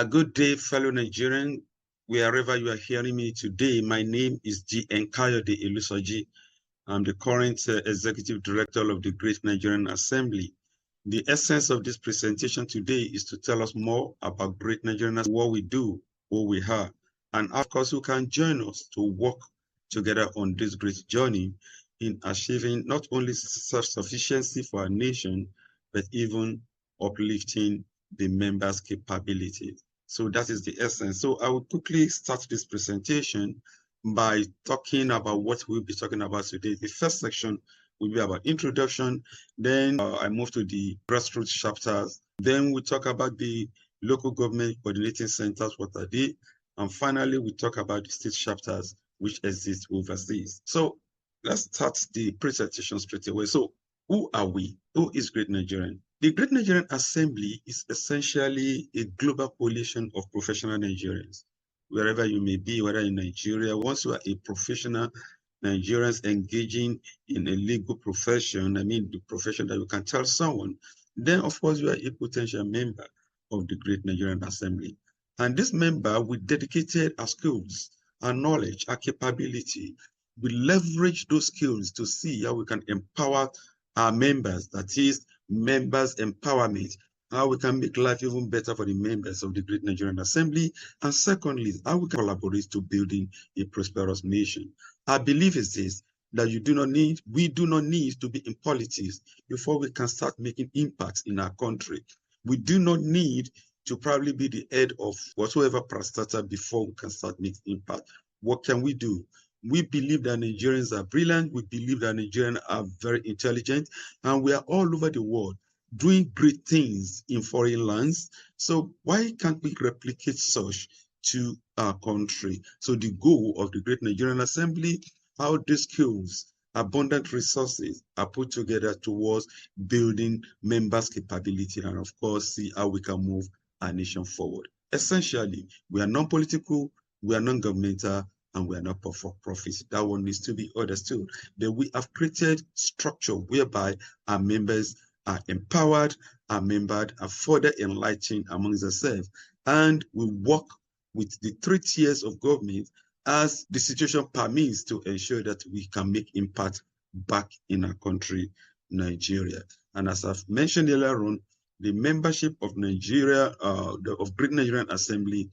A good day, fellow Nigerian, wherever you are hearing me today. My name is G.N. Kayode Ilusoji. I'm the current Executive Director of the Great Nigerian Assembly. The essence of this presentation today is to tell us more about Great Nigerian Assembly, what we do, who we are, and of course, who can join us to work together on this great journey in achieving not only self-sufficiency for our nation, but even uplifting the members' capabilities. So that is the essence. So I will quickly start this presentation by talking about what we'll be talking about today. The first section will be about introduction. Then I move to the grassroots chapters. Then we talk about the local government coordinating centers, what are they? And finally, we talk about the state chapters which exist overseas. So let's start the presentation straight away. So who are we? Who is Great Nigerian? The Great Nigerian Assembly is essentially a global coalition of professional Nigerians. Wherever you may be, whether in Nigeria, once you are a professional Nigerians engaging in a legal profession, I mean the profession that you can tell someone, then of course you are a potential member of the Great Nigerian Assembly. And this member, we dedicated our skills, our knowledge, our capability. We leverage those skills to see how we can empower our members, that is, members' empowerment, how we can make life even better for the members of the Great Nigerian Assembly, and secondly, how we can collaborate to building a prosperous nation. Our belief is this, that we do not need to be in politics before we can start making impacts in our country. We do not need to probably be the head of whatsoever parastatal before we can start making impact. What can we do? We believe that Nigerians are brilliant. We believe that Nigerians are very intelligent, and we are all over the world doing great things in foreign lands. So why can't we replicate such to our country? So the goal of the Great Nigerian Assembly, how these skills, abundant resources are put together towards building members' capability, and of course, see how we can move our nation forward. Essentially, we are non-political, we are non-governmental, and we are not for profit. That one needs to be understood. That we have created structure whereby our members are empowered, our members are further enlightened amongst themselves, and we work with the 3 tiers of government as the situation permits to ensure that we can make impact back in our country, Nigeria. And as I've mentioned earlier on, the membership of Nigeria, of Great Nigerian Assembly,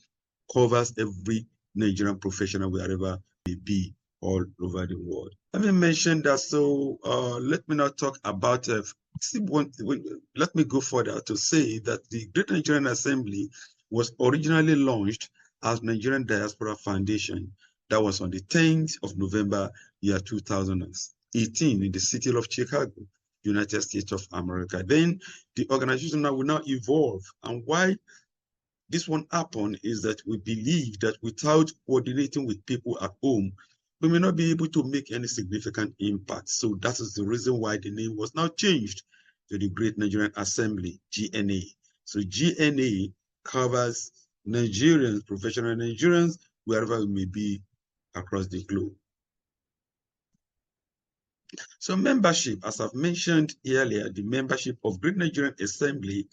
covers every Nigerian professional wherever they be all over the world. Having mentioned that, so let me now talk about, let me go further to say that the Great Nigerian Assembly was originally launched as Nigerian Diaspora Foundation. That was on the 10th of November, year 2018 in the city of Chicago, United States of America. Then the organization will now evolve. And why this one happened is that we believe that without coordinating with people at home, we may not be able to make any significant impact. So that is the reason why the name was now changed to the Great Nigerian Assembly, GNA. So GNA covers Nigerians, professional Nigerians, wherever we may be across the globe. So membership, as I've mentioned earlier, the membership of Great Nigerian Assembly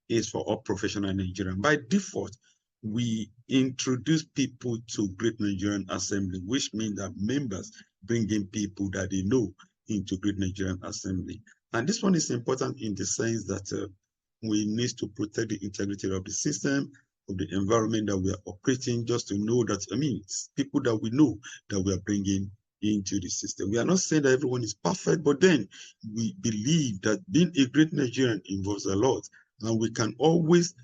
is for all professional Nigerians. By default, we introduce people to Great Nigerian Assembly, which means that members bring in people that they know into Great Nigerian Assembly. And this one is important in the sense that we need to protect the integrity of the system, of the environment that we are operating, just to know that, I mean, it's people that we know that we are bringing into the system. We are not saying that everyone is perfect, but then we believe that being a great Nigerian involves a lot, and we can always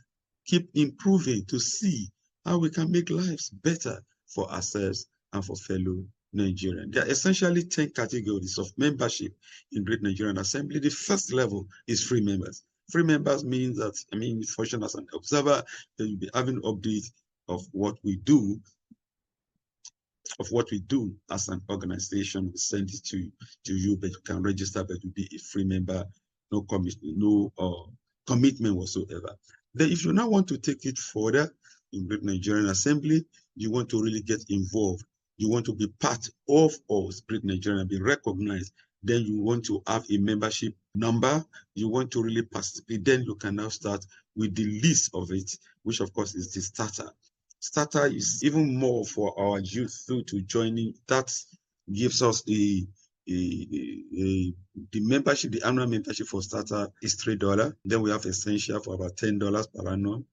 keep improving to see how we can make lives better for ourselves and for fellow Nigerians. There are essentially 10 categories of membership in Great Nigerian Assembly. The first level is free members. Free members means that, I mean, you function as an observer, then you'll be having updates of what we do, as an organization. We send it to you, but you can register, but you'll be a free member, no commitment whatsoever. Then if you now want to take it further in Great Nigerian Assembly, you want to really get involved, you want to be part of us, Great Nigerian, and be recognized, then you want to have a membership number, you want to really participate, then you can now start with the list of it, which of course is the starter. Starter is even more for our youth to join in. That gives us the membership, the annual membership for starter is $3. Then we have essential for about $10 per annum.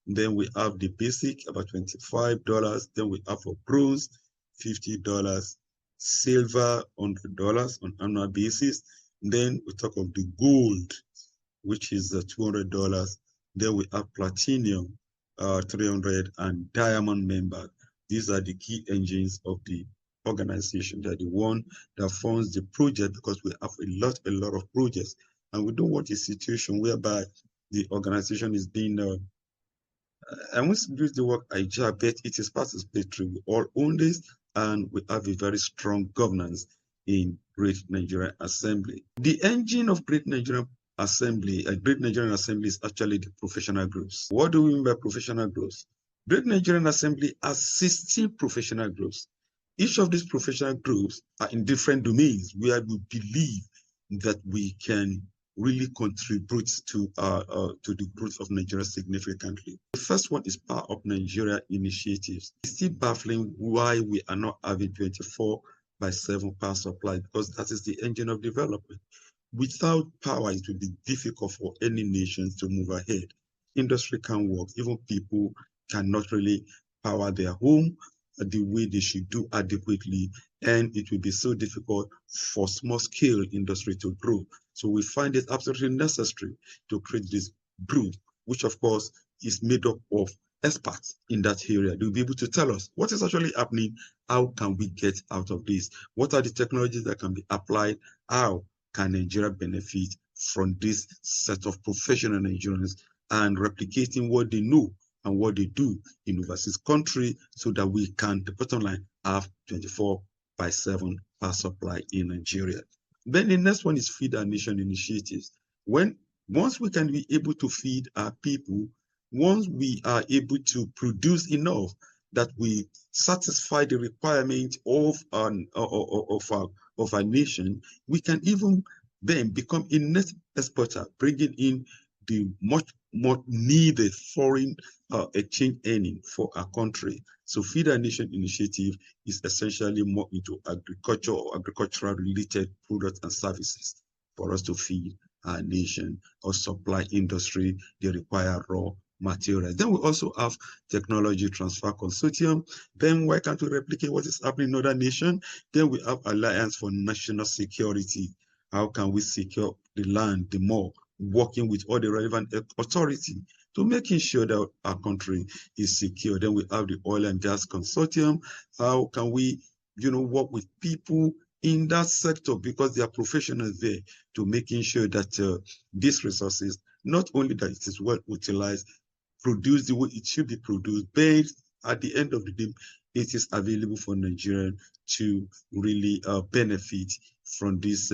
Then we have the basic, about $25. Then we have for bronze, $50, silver, $100 on annual basis. Then we talk of the gold, which is $200. Then we have platinum, $300, and diamond member. These are the key engines of the organization. They're the one that funds the project, because we have a lot of projects, and we don't want a situation whereby the organization is being I won't use the word hijacked, but it is participatory. We all own this, and we have a very strong governance in Great Nigerian Assembly. The engine of Great Nigerian Assembly, Great Nigerian Assembly is actually the professional groups. What do we mean by professional groups? Great Nigerian Assembly has 16 professional groups. Each of these professional groups are in different domains where we believe that we can really contribute to the growth of Nigeria significantly. The first one is Powerup Nigeria initiatives. It's still baffling why we are not having 24/7 power supply, because that is the engine of development. Without power, it will be difficult for any nation to move ahead. Industry can work, even people cannot really power their home the way they should do adequately, and it will be so difficult for small-scale industry to grow. So we find it absolutely necessary to create this group, which of course is made up of experts in that area. They'll be able to tell us what is actually happening, how can we get out of this, what are the technologies that can be applied, how can Nigeria benefit from this set of professional Nigerians, and replicating what they know and what they do in overseas country, so that we can, the bottom line, have 24/7 power supply in Nigeria. Then the next one is Feed Our Nation initiatives. Once we can be able to feed our people, once we are able to produce enough that we satisfy the requirement of our nation, we can even then become a net exporter, bringing in the much more needed foreign exchange earning for our country. So Feed Our Nation initiative is essentially more into agriculture or agricultural related products and services for us to feed our nation or supply industry. They require raw materials. Then we also have Technology Transfer Consortium. Then why can't we replicate what is happening in other nations? Then we have Alliance for National Security. How can we secure the land the more? Working with all the relevant authority to making sure that our country is secure. Then we have the Oil and Gas Consortium. How can we, work with people in that sector, because they are professionals there, to making sure that these resources, not only that it is well utilized, produced the way it should be produced, but at the end of the day, it is available for Nigerians to really benefit from this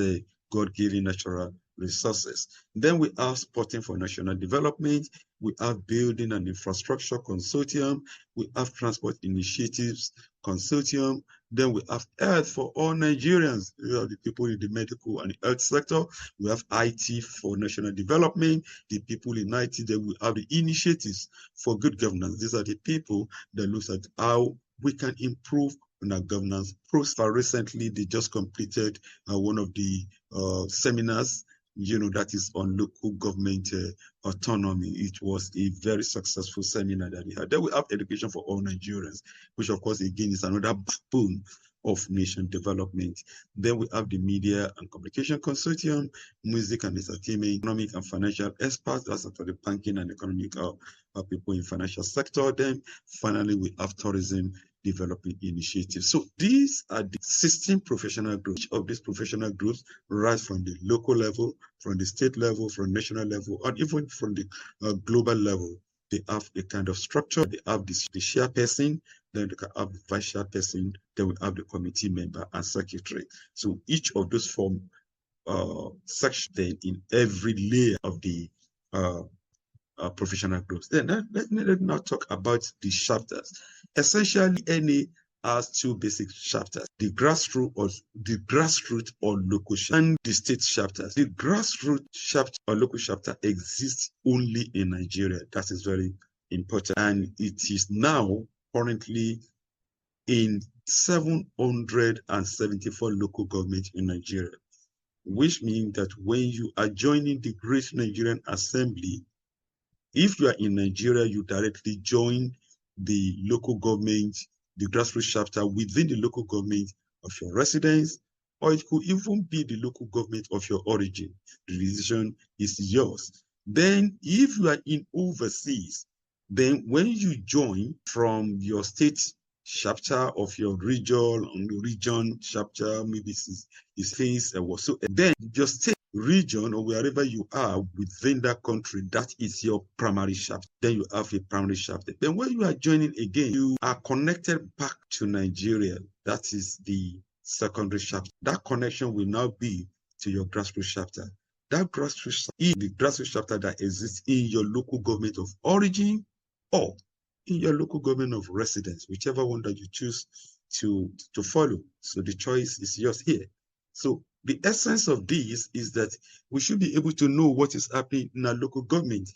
God-given natural resources. Then we have Supporting for National Development. We have Building and Infrastructure Consortium. We have Transport Initiatives Consortium. Then we have Health for All Nigerians. We have the people in the medical and the health sector. We have IT for National Development. The people in IT. Then we have the Initiatives for Good Governance. These are the people that look at how we can improve on our governance process. Recently, they just completed one of the seminars, that is on local government autonomy. It was a very successful seminar that we had. Then we have Education for All Nigerians, which of course, again, is another backbone of nation development. Then we have the Media and Communication Consortium, Music and Entertainment, Economic and Financial Experts, that's for the banking and economic people in financial sector. Then finally, we have Tourism Developing Initiatives. So these are the 16 professional groups. Each of these professional groups rise from the local level, from the state level, from national level, and even from the global level. They have a kind of structure. They have the chairperson, then they can have the vice chairperson, then we have the committee member and secretary. So each of those form sections then in every layer of the professional groups. Then let me now talk about the chapters. Essentially, NA has two basic chapters: the grassroots or local chapter, and the state chapters. The grassroots chapter or local chapter exists only in Nigeria. That is very important, and it is now currently in 774 local governments in Nigeria, which means that when you are joining the Great Nigerian Assembly, if you are in Nigeria, you directly join the local government, the grassroots chapter within the local government of your residence, or it could even be the local government of your origin. The decision is yours. Then if you are in overseas, then when you join from your state chapter of your region chapter, maybe it's things so then your state region or wherever you are within that country, that is your primary chapter. Then you have a primary chapter. Then when you are joining again, you are connected back to Nigeria. That is the secondary chapter. That connection will now be to your grassroots chapter. That grassroots is the grassroots chapter that exists in your local government of origin or in your local government of residence, whichever one that you choose to follow. So the choice is yours here. So the essence of this is that we should be able to know what is happening in our local government.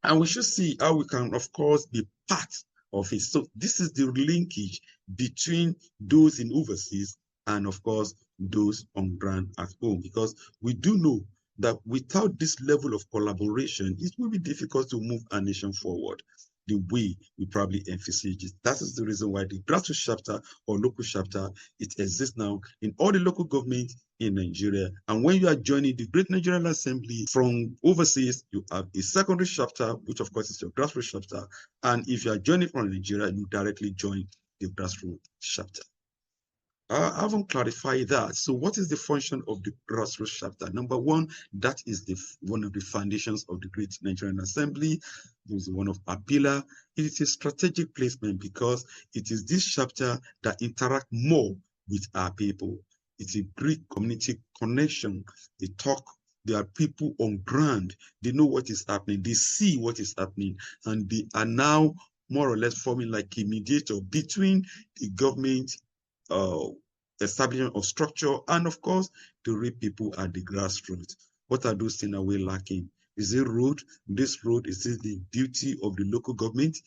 And we should see how we can, of course, be part of it. So this is the linkage between those in overseas and, of course, those on ground at home. Because we do know that without this level of collaboration, it will be difficult to move our nation forward the way we probably envisage it. That is the reason why the grassroots chapter or local chapter, it exists now in all the local governments in Nigeria. And when you are joining the Great Nigerian Assembly from overseas, you have a secondary chapter, which of course is your grassroots chapter. And if you are joining from Nigeria, you directly join the grassroots chapter. I haven't clarified that. So what is the function of the grassroots chapter? Number one, that is one of the foundations of the Great Nigerian Assembly. It is one of our pillar. It is a strategic placement because it is this chapter that interact more with our people. It's a great community connection. They talk, there are people on ground. They know what is happening. They see what is happening. And they are now more or less forming like a mediator between the government, establishment of structure, and of course, the real people at the grassroots. What are those things that we're lacking? Is it road? This road, is it the duty of the local government?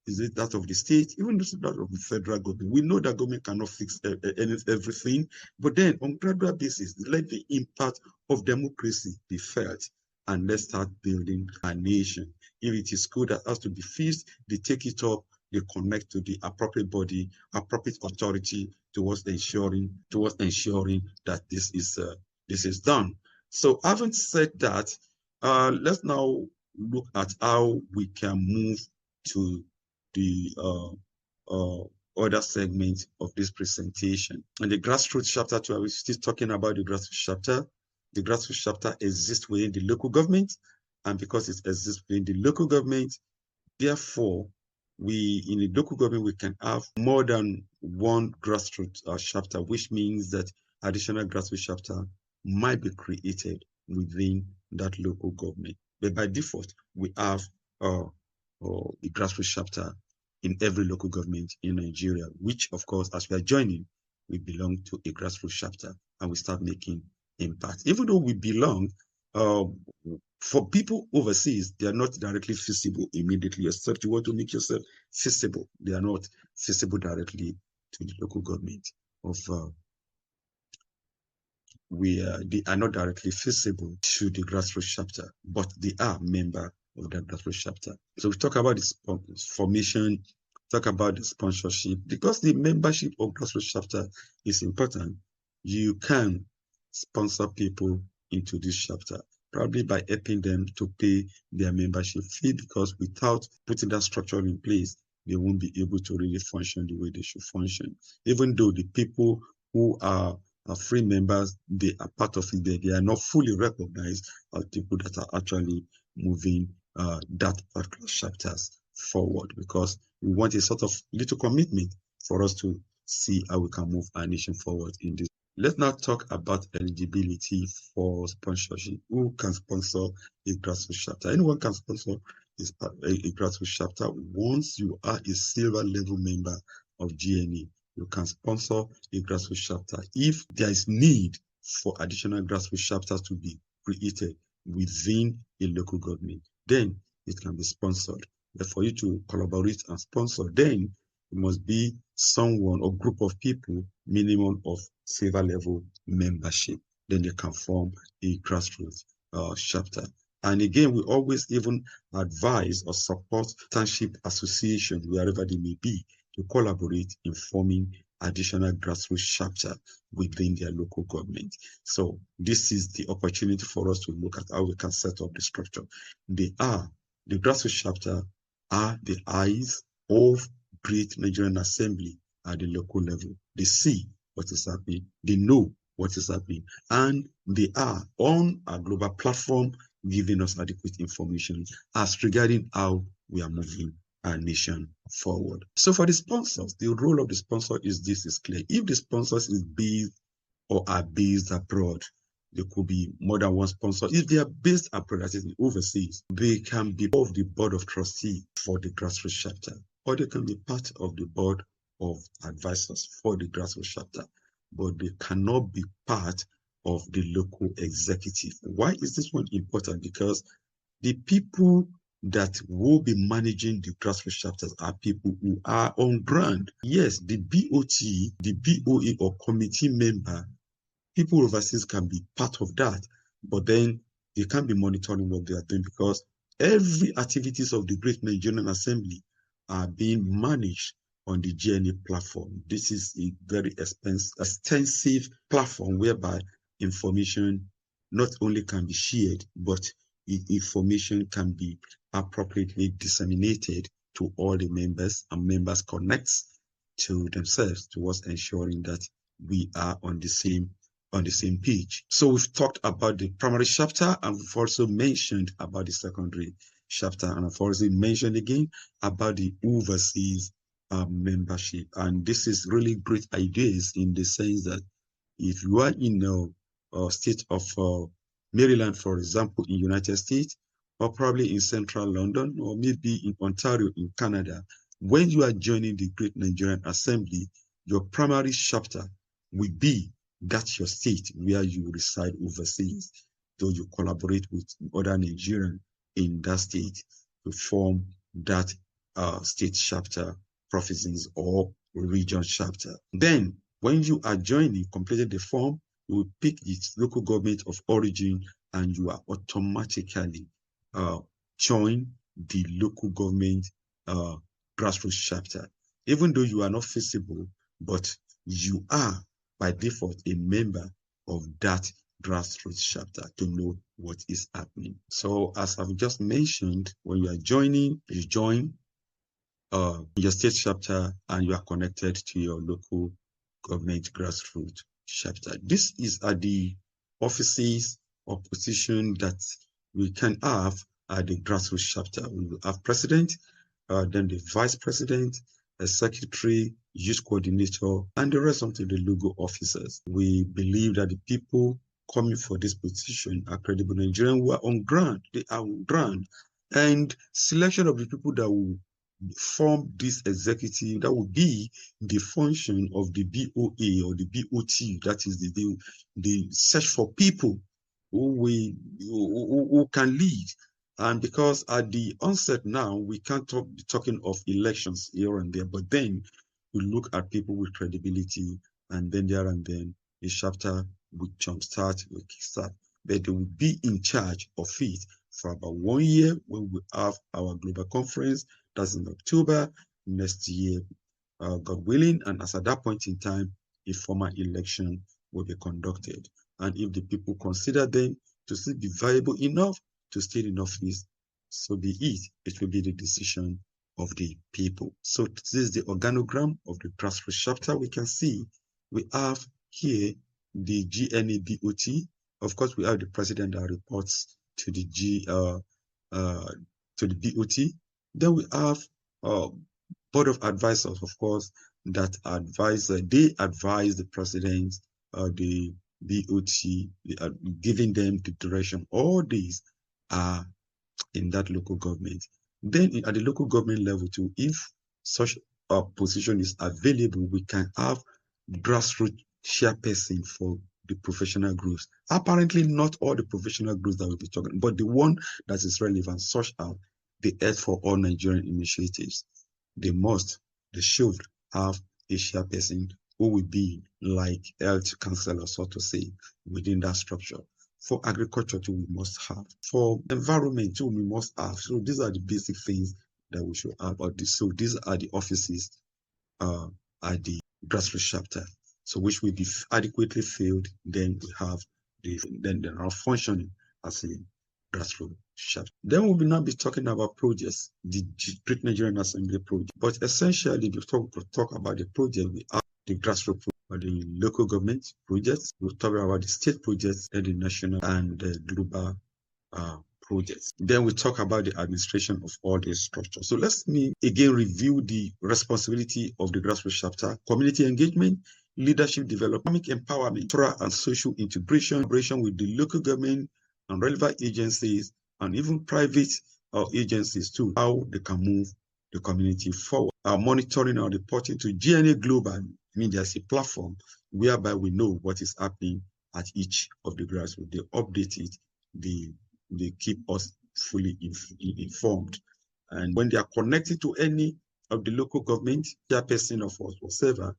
Is it that of the state? Even that of the federal government. We know that government cannot fix everything, but then on gradual basis, let the impact of democracy be felt, and let's start building a nation. If it is school that has to be fixed, they take it up, they connect to the appropriate body, appropriate authority towards ensuring that this is done. So having said that, let's now look at how we can move to the other segment of this presentation. And the grassroots chapter 2, I was still talking about the grassroots chapter. The grassroots chapter exists within the local government, and because it exists within the local government, therefore, we in the local government, we can have more than one grassroots chapter, which means that additional grassroots chapter might be created within that local government. But by default, we have a grassroots chapter in every local government in Nigeria, which, of course, as we are joining, we belong to a grassroots chapter and we start making impact. Even though we belong, for people overseas, they are not directly feasible immediately, except you want to make yourself feasible. They are not feasible directly to the local government of they are not directly feasible to the grassroots chapter, but they are member of that grassroots chapter. So we talk about the formation, talk about the sponsorship, because the membership of grassroots chapter is important. You can sponsor people into this chapter, probably by helping them to pay their membership fee, because without putting that structure in place, they won't be able to really function the way they should function. Even though the people who are free members, they are part of it, they are not fully recognized as people that are actually moving that particular chapters forward, because we want a sort of little commitment for us to see how we can move our nation forward in this. Let's now talk about eligibility for sponsorship. Who can sponsor a grassroots chapter? Anyone can sponsor a grassroots chapter once you are a silver level member of GNA. You can sponsor a grassroots chapter if there is need for additional grassroots chapters to be created within a local government. Then it can be sponsored. But for you to collaborate and sponsor, then it must be someone or group of people, minimum of silver level membership. Then they can form a grassroots chapter. And again, we always even advise or support township associations, wherever they may be, to collaborate in forming additional grassroots chapter within their local government. So this is the opportunity for us to look at how we can set up the structure. The grassroots chapter are the eyes of Great Nigerian Assembly at the local level. They see what is happening, they know what is happening, and they are on a global platform giving us adequate information as regarding how we are moving our nation forward. So for the sponsors, the role of the sponsor is clear. If the sponsors is based or are based abroad, there could be more than one sponsor. If they are based abroad, that is overseas, they can be of the board of trustees for the grassroots chapter, or they can be part of the board of advisors for the grassroots chapter, but they cannot be part of the local executive. Why is this one important? Because the people that will be managing the grassroots chapters are people who are on ground. Yes, the BOT, the BOE or committee member, people overseas can be part of that, but then they can't be monitoring what they are doing, because every activities of the Great Nigerian Assembly are being managed on the GNA platform. This is a very extensive platform whereby information not only can be shared, but information can be appropriately disseminated to all the members, and members connects to themselves towards ensuring that we are on the same page. So we've talked about the primary chapter, and we've also mentioned about the secondary chapter, and I've also mentioned again about the overseas membership. And this is really great ideas in the sense that if you are in a state of Maryland, for example, in United States, or probably in central London, or maybe in Ontario in Canada, when you are joining the Great Nigerian Assembly, your primary chapter will be that's your state where you reside overseas. So you collaborate with other Nigerians in that state to form that state chapter, provinces, or region chapter. Then, when you are joining, completing the form, you will pick its local government of origin, and you are automatically join the local government grassroots chapter. Even though you are not feasible, but you are by default a member of that grassroots chapter to know what is happening. So as I've just mentioned, when you are joining, you join your state chapter, and you are connected to your local government grassroots chapter. This is at the offices or position that we can have at the grassroots chapter. We will have president, then the vice president, a secretary, youth coordinator, and the rest of the logo officers. We believe that the people coming for this position are credible Nigerians who are on ground. They are on ground. And selection of the people that will form this executive, that will be the function of the BOA or the BOT, that is the search for people who can lead. And because at the onset now, we can't be talking of elections here and there, but then we look at people with credibility, and then there and then a chapter would jumpstart, will kickstart. But they will be in charge of it for about 1 year when we have our global conference. That's in October next year, God willing. And as at that point in time, a formal election will be conducted. And if the people consider them to still be viable enough to stay in office, so be it. It will be the decision of the people. So this is the organogram of the grassroots chapter. We can see we have here the GNABOT. Of course, we have the president that reports to the BOT. Then we have board of advisors, of course, that advise. They advise the president, the BOT, giving them the direction. All these are in that local government. Then at the local government level too, if such a position is available, we can have grassroots chairperson for the professional groups. Apparently not all the professional groups that we'll be talking, but the one that is relevant, such as the Earth for All Nigerian initiatives, they should have a chairperson who will be like health counselor, so to say, within that structure. For agriculture too, we must have. For environment too, we must have. So these are the basic things that we should have. So these are the offices at the grassroots chapter. So which will be adequately filled, then we have then they are functioning as a grassroots chapter. Then we will now be talking about projects, the Great Nigerian Assembly project. But essentially, before we talk about the project, we have the grassroots project, the local government projects. We'll talk about the state projects and the national and the global projects. Then we talk about the administration of all these structures. So let me again review the responsibility of the grassroots chapter: community engagement, leadership development, empowerment, cultural and social integration with the local government and relevant agencies and even private agencies too, how they can move the community forward. Monitoring and reporting to GNA Global. I mean, there's a platform whereby we know what is happening at each of the grassroots. They update it, they keep us fully informed. And when they are connected to any of the local government, chairperson of us, whatever,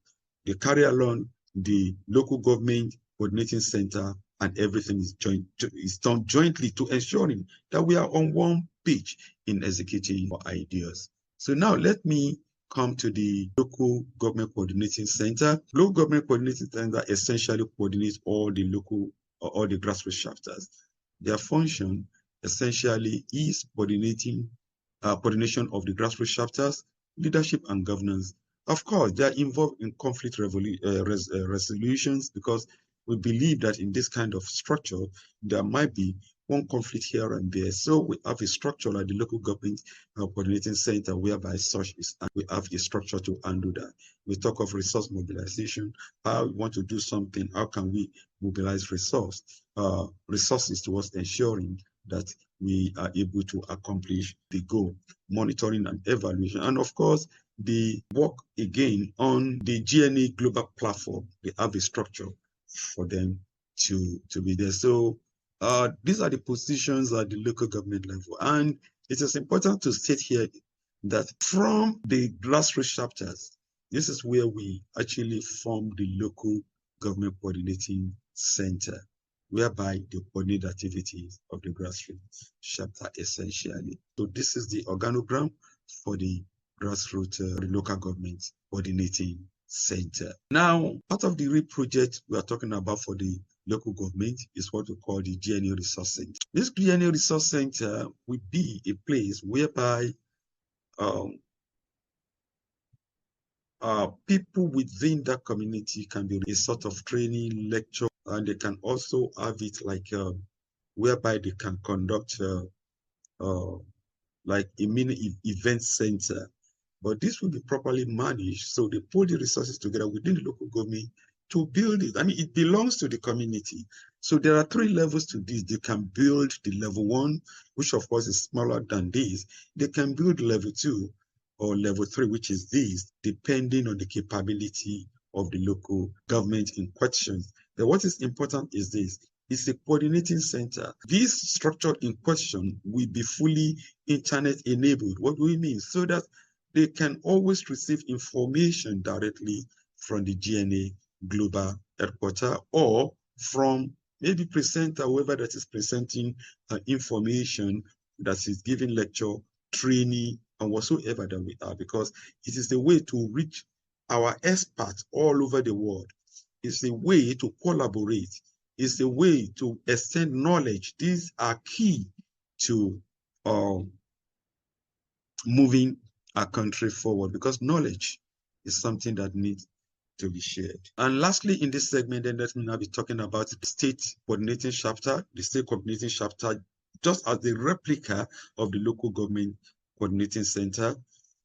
they carry along the local government coordinating center, and everything is done jointly to ensuring that we are on one page in executing our ideas. So now let me come to the local government coordinating center. Local government coordinating center essentially coordinates all the grassroots chapters. Their function essentially is coordination of the grassroots chapters, leadership and governance. Of course, they are involved in conflict resolutions, because we believe that in this kind of structure, there might be one conflict here and there. So we have a structure like the local government coordinating center, whereby such is, and we have a structure to handle that. We talk of resource mobilization, how we want to do something, how can we mobilize resources towards ensuring that we are able to accomplish the goal, monitoring and evaluation. And of course, the work again on the GNA global platform, they have a structure for them to be there. So these are the positions at the local government level. And it is important to state here that from the grassroots chapters, this is where we actually form the local government coordinating center, whereby they coordinate activities of the grassroots chapter essentially. So this is the organogram for the grassroots local government coordinating center. Now, part of the REAP project we are talking about for the local government is what we call the GNA Resource Center. This GNA Resource Center will be a place whereby people within that community can be a sort of training lecture, and they can also have it like whereby they can conduct like a mini event center. But this will be properly managed. So they put the resources together within the local government to build it. I mean, it belongs to the community. So there are 3 levels to this. They can build the level 1, which of course is smaller than this. They can build level 2 or level 3, which is this, depending on the capability of the local government in question. But what is important is this. It's a coordinating center. This structure in question will be fully internet enabled. What do we mean? So that they can always receive information directly from the GNA Global Headquarters, or from maybe presenter, whoever that is presenting information, that is giving lecture, training, and whatsoever that we are, because it is a way to reach our experts all over the world. It's a way to collaborate. It's a way to extend knowledge. These are key to moving our country forward, because knowledge is something that needs to be shared. And lastly, in this segment, then let me now be talking about the state coordinating chapter. The state coordinating chapter, just as the replica of the local government coordinating center,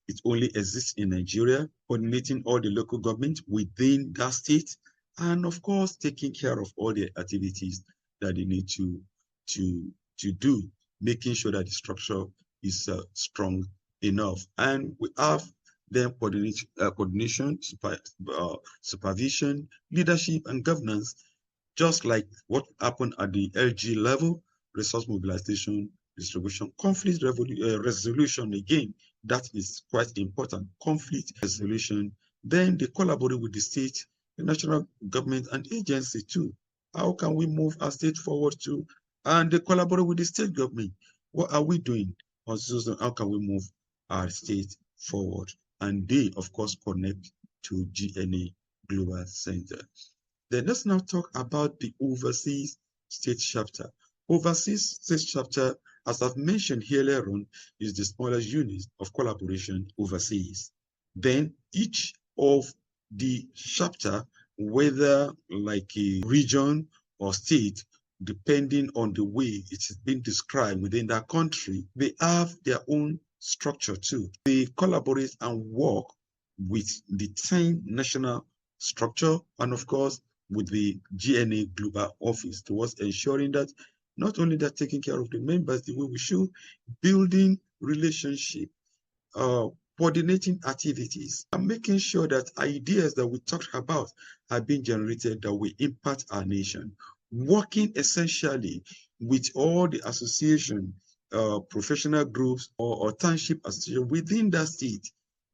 it only exists in Nigeria, coordinating all the local government within that state, and of course, taking care of all the activities that they need to do, making sure that the structure is strong enough. And we have then coordination, supervision, leadership, and governance, just like what happened at the LG level, resource mobilization, distribution, conflict resolution. Again, that is quite important. Conflict resolution. Then they collaborate with the state, the national government, and agency too. How can we move our state forward too? And they collaborate with the state government. What are we doing? How can we move our state forward? And they, of course, connect to GNA Global Center. Then let's now talk about the overseas state chapter. Overseas state chapter, as I've mentioned earlier on, is the smallest unit of collaboration overseas. Then each of the chapter, whether like a region or state, depending on the way it is being described within that country, they have their own structure too. They collaborate and work with the 10 national structure and of course with the GNA Global Office towards ensuring that not only they're taking care of the members the way we should, building relationship, coordinating activities, and making sure that ideas that we talked about are being generated that will impact our nation. Working essentially with all the association, professional groups or township association within that state,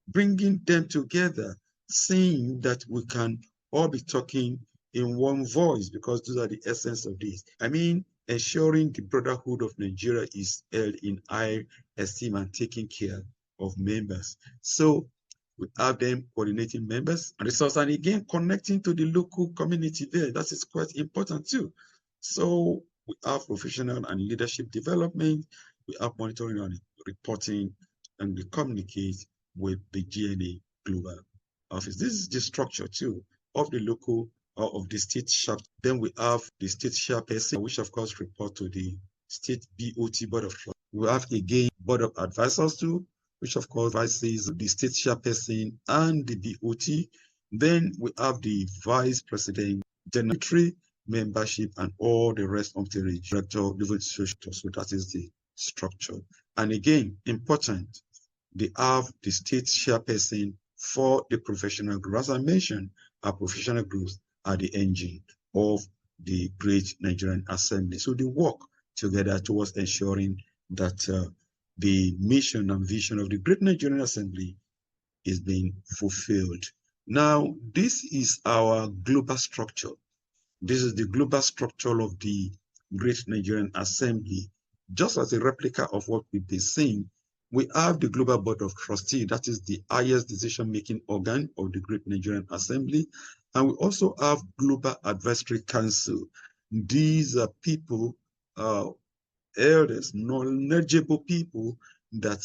bringing them together, saying that we can all be talking in one voice, because those are the essence of this. I mean, ensuring the brotherhood of Nigeria is held in high esteem and taking care of members. So we have them coordinating members and resource, and again, connecting to the local community there. That is quite important too. So we have professional and leadership development, we have monitoring and reporting, and we communicate with the GNA Global Office. This is the structure too of the local or of the state chapter. Then we have the state chairperson, which of course report to the state BOT Board of Trustees. We have again Board of Advisors too, which of course advises the state chairperson and the BOT. Then we have the vice president, general membership, and all the rest of the director, so that is the structure. And again, important, they have the state chairperson for the professional group. As I mentioned, our professional groups are the engine of the Great Nigerian Assembly. So they work together towards ensuring that the mission and vision of the Great Nigerian Assembly is being fulfilled. Now, this is our global structure. This is the global structure of the Great Nigerian Assembly. Just as a replica of what we've been saying, we have the Global Board of Trustees, that is the highest decision-making organ of the Great Nigerian Assembly. And we also have Global Advisory Council. These are people, elders, knowledgeable people that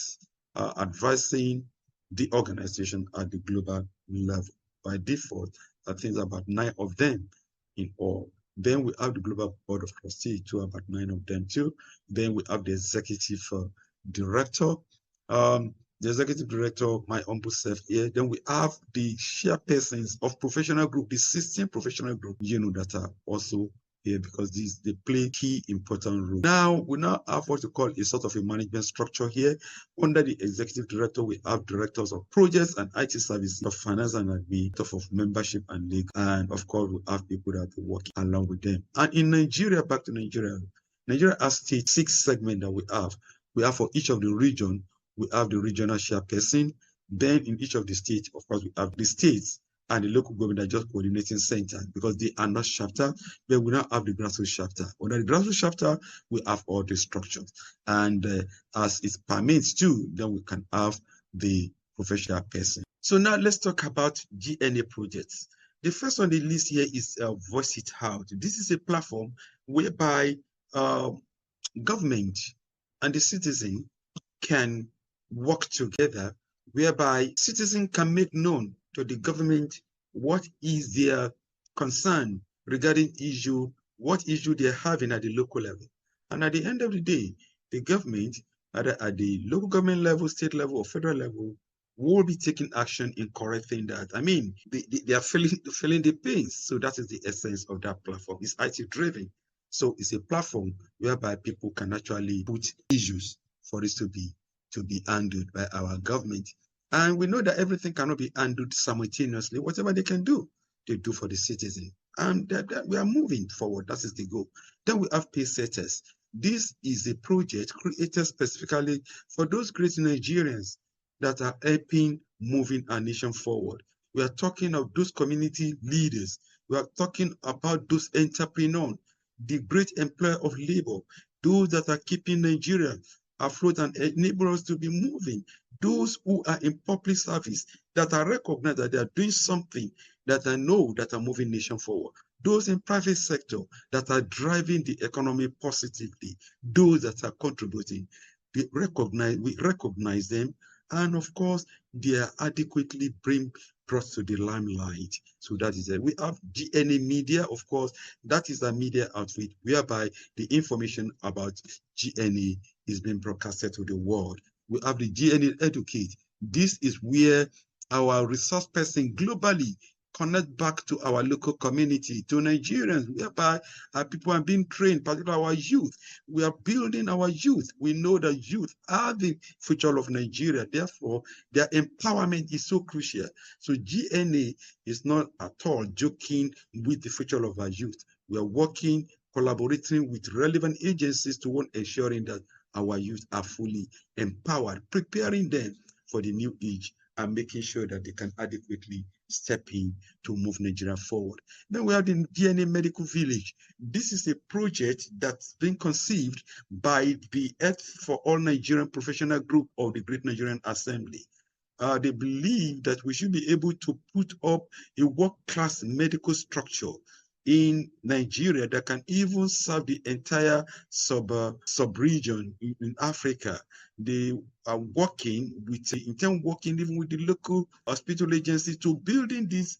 are advising the organization at the global level. By default, I think about 9 of them in all. Then we have the Global Board of Trustees, too, about 9 of them too. Then we have the executive director. The executive director, my humble self here. Then we have the chairpersons of professional group, the 16 professional group, that are also here, because they play key important role. Now, we now have what we call a sort of a management structure here. Under the executive director, we have directors of projects and IT services, of finance and admin, of membership and league, and of course, we have people that are working along with them. And in Nigeria, back to Nigeria, Nigeria has 6 segments that we have. We have for each of the region, we have the regional chairperson. Then in each of the states, of course, we have the states and the local government are just coordinating center, because they are not chapter. Then we now have the grassroots chapter. Under the grassroots chapter, we have all the structures. And as it permits too, then we can have the professional person. So now let's talk about GNA projects. The first on the list here is Voice It Out. This is a platform whereby government and the citizen can work together, whereby citizens can make known to the government what is their concern regarding what issue they're having at the local level. And at the end of the day, the government, either at the local government level, state level, or federal level, will be taking action in correcting that. I mean, they are feeling the pains. So that is the essence of that platform. It's IT driven. So it's a platform whereby people can actually put issues for this to be handled by our government. And we know that everything cannot be handled simultaneously. Whatever they can do, they do for the citizen. And we are moving forward. That is the goal. Then we have pay setters. This is a project created specifically for those great Nigerians that are helping moving our nation forward. We are talking of those community leaders. We are talking about those entrepreneurs, the great employer of labor, those that are keeping Nigeria afloat and enable us to be moving, those who are in public service that are recognized that they are doing something that I know that are moving nation forward, those in private sector that are driving the economy positively, those that are contributing. We recognize them, and of course, they are adequately brought to the limelight. So that is it. We have GNA Media, of course, that is a media outfit whereby the information about GNA is being broadcasted to the world. We have the GNA Educate. This is where our resource person globally connect back to our local community, to Nigerians, whereby our people are being trained, particularly our youth. We are building our youth. We know that youth are the future of Nigeria. Therefore, their empowerment is so crucial. So GNA is not at all joking with the future of our youth. We are working, collaborating with relevant agencies to ensuring that our youth are fully empowered, preparing them for the new age and making sure that they can adequately step in to move Nigeria forward. Then we have the DNA Medical Village. This is a project that's been conceived by the Health for All Nigerian Professional Group of the Great Nigerian Assembly. They believe that we should be able to put up a world-class medical structure in Nigeria that can even serve the entire sub-region in Africa. They are working with, working even with the local hospital agency to building this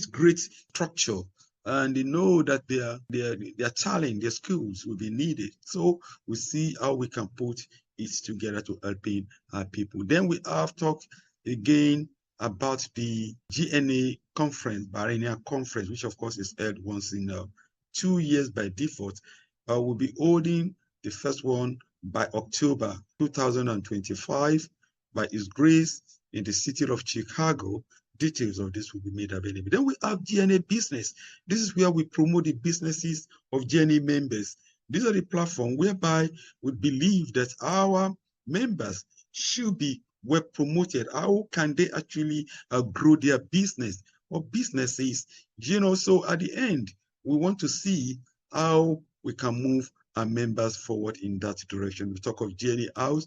great structure. And they know that their talent, their skills will be needed. So we see how we can put it together to helping our people. Then we have talked again about the GNA conference, Bahrain conference, which of course is held once in 2 years by default. We'll be holding the first one by October 2025 by His Grace in the city of Chicago. Details of this will be made available. Then we have GNA Business. This is where we promote the businesses of GNA members. These are the platform whereby we believe that our members should be well promoted. How can they actually grow their business or businesses? So at the end, we want to see how we can move our members forward in that direction. We talk of GNA House,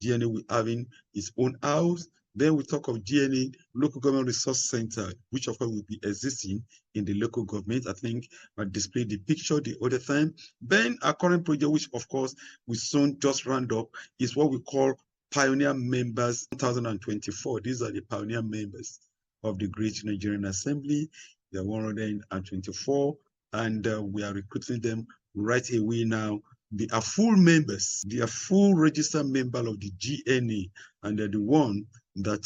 GNA will having its own house. Then we talk of GNA Local Government Resource Center, which of course will be existing in the local government. I think I displayed the picture the other time. Then our current project, which of course we soon just round up, is what we call Pioneer Members 2024. These are the pioneer members of the Great Nigerian Assembly. They are 124, and we are recruiting them right away now. They are full members. They are full registered member of the GNA, and they're the one that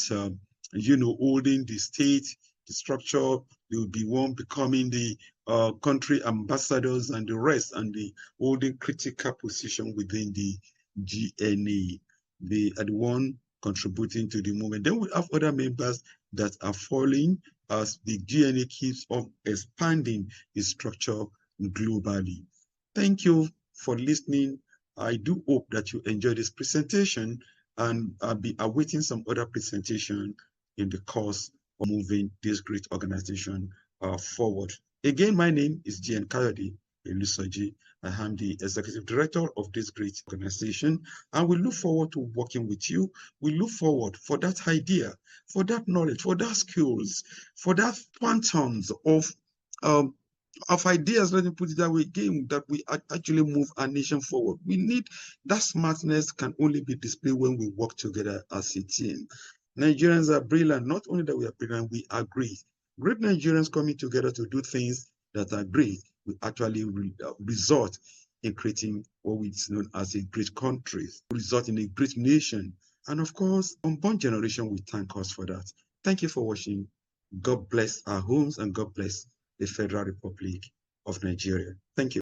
holding the state, the structure. They will be one becoming the country ambassadors and the rest, and the holding critical position within the GNA. They are the one contributing to the movement. Then we have other members that are falling as the GNA keeps on expanding its structure globally. Thank you for listening. I do hope that you enjoy this presentation, and I'll be awaiting some other presentation in the course of moving this great organization forward. Again, my name is G.N. Kayode Olusoji. I am the executive director of this great organization, and we look forward to working with you. We look forward for that idea, for that knowledge, for that skills, for that quantums of ideas, let me put it that way again, that we actually move our nation forward. We need that smartness can only be displayed when we work together as a team. Nigerians are brilliant. Not only that we are brilliant, we are great. Great Nigerians coming together to do things that are great will actually result in creating what is known as a great country, result in a great nation. And of course, unborn generation will thank us for that. Thank you for watching. God bless our homes and God bless the Federal Republic of Nigeria. Thank you.